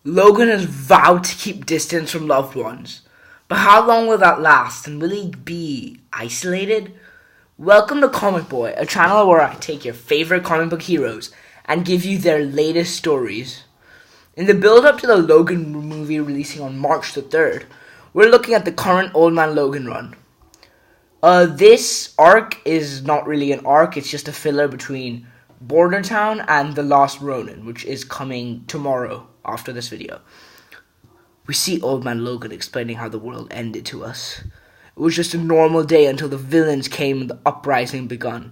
Logan has vowed to keep distance from loved ones. But how long will that last, and will he be isolated? Welcome to Comic Boi, a channel where I take your favorite comic book heroes and give you their latest stories. In the build-up to the Logan movie releasing on March the 3rd, we're looking at the current Old Man Logan run. This arc is not really an arc, it's just a filler between Border Town and The Last Ronin, which is coming tomorrow after this video. We see Old Man Logan explaining how the world ended to us. It was just a normal day until the villains came and the uprising begun.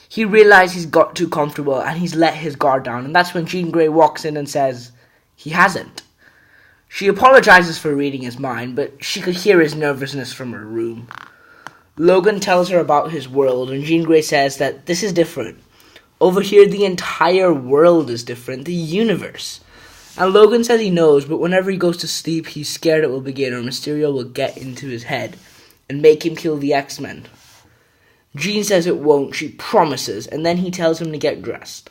He realized he's got too comfortable and he's let his guard down, and that's when Jean Grey walks in and says he hasn't. She apologizes for reading his mind, but she could hear his nervousness from her room. Logan tells her about his world, and Jean Grey says that this is different. Over here, the entire world is different, the universe. And Logan says he knows, but whenever he goes to sleep, he's scared it will begin, or Mysterio will get into his head and make him kill the X-Men. Jean says it won't, she promises, and then he tells him to get dressed.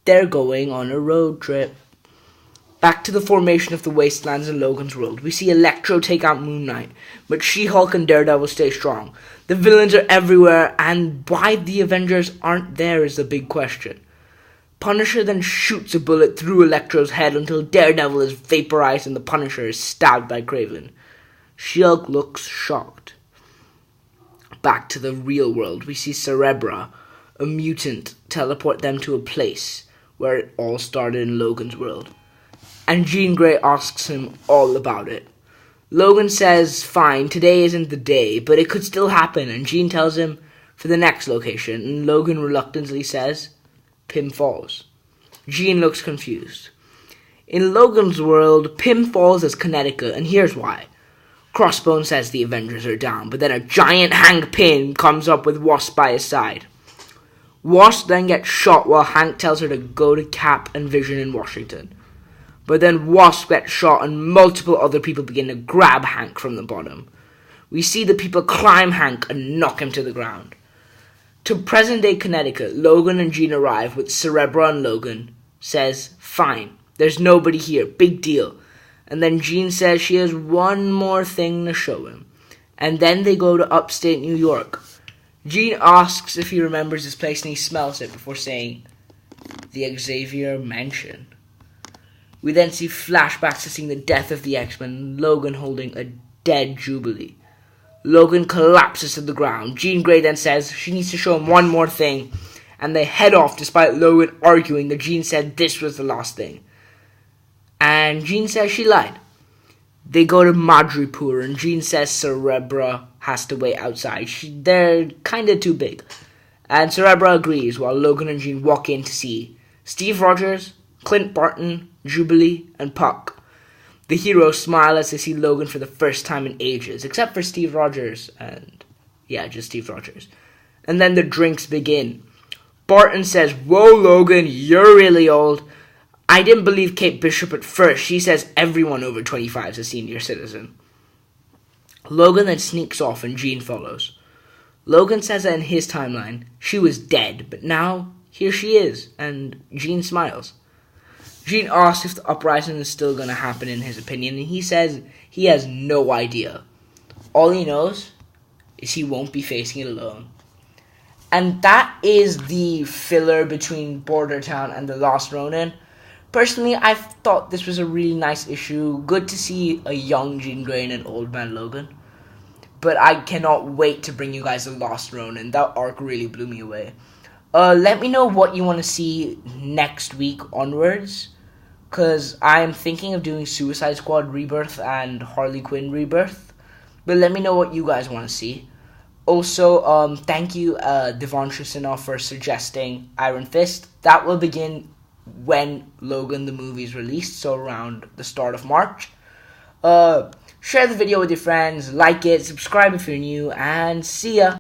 They're going on a road trip. Back to the formation of the Wastelands in Logan's world. We see Electro take out Moon Knight, but She-Hulk and Daredevil stay strong. The villains are everywhere, and why the Avengers aren't there is the big question. Punisher then shoots a bullet through Electro's head until Daredevil is vaporized and the Punisher is stabbed by Kraven. She-Hulk looks shocked. Back to the real world, we see Cerebra, a mutant, teleport them to a place where it all started in Logan's world. And Jean Grey asks him all about it. Logan says, fine, today isn't the day, but it could still happen, and Jean tells him for the next location, and Logan reluctantly says, Pym falls. Jean looks confused. In Logan's world, Pym falls as Connecticut, and here's why. Crossbone says the Avengers are down, but then a giant Hank Pym comes up with Wasp by his side. Wasp then gets shot while Hank tells her to go to Cap and Vision in Washington. But then Wasp gets shot and multiple other people begin to grab Hank from the bottom. We see the people climb Hank and knock him to the ground. To present-day Connecticut, Logan and Jean arrive with Cerebra, and Logan says, fine, there's nobody here, big deal. And then Jean says she has one more thing to show him. And then they go to upstate New York. Jean asks if he remembers this place and he smells it before saying, the Xavier Mansion. We then see flashbacks to seeing the death of the X-Men and Logan holding a dead Jubilee. Logan collapses to the ground. Jean Grey then says she needs to show him one more thing, and they head off despite Logan arguing that Jean said this was the last thing. And Jean says she lied. They go to Madripoor, and Jean says Cerebra has to wait outside. They're kinda too big. And Cerebra agrees while Logan and Jean walk in to see Steve Rogers, Clint Barton, Jubilee, and Puck. The heroes smile as they see Logan for the first time in ages, except for Steve Rogers and... yeah, just Steve Rogers. And then the drinks begin. Barton says, whoa Logan, you're really old. I didn't believe Kate Bishop at first. She says everyone over 25 is a senior citizen. Logan then sneaks off and Jean follows. Logan says that in his timeline, she was dead, but now here she is, and Jean smiles. Jean asks if the uprising is still going to happen in his opinion, and he says he has no idea. All he knows is he won't be facing it alone. And that is the filler between Border Town and The Last Ronin. Personally, I thought this was a really nice issue. Good to see a young Jean Grey and an Old Man Logan. But I cannot wait to bring you guys The Last Ronin. That arc really blew me away. Let me know what you want to see next week onwards, because I'm thinking of doing Suicide Squad Rebirth and Harley Quinn Rebirth, but let me know what you guys want to see. Also, thank you, Devon Trisinoff, for suggesting Iron Fist. That will begin when Logan the movie is released, so around the start of March. Share the video with your friends, like it, subscribe if you're new, and see ya!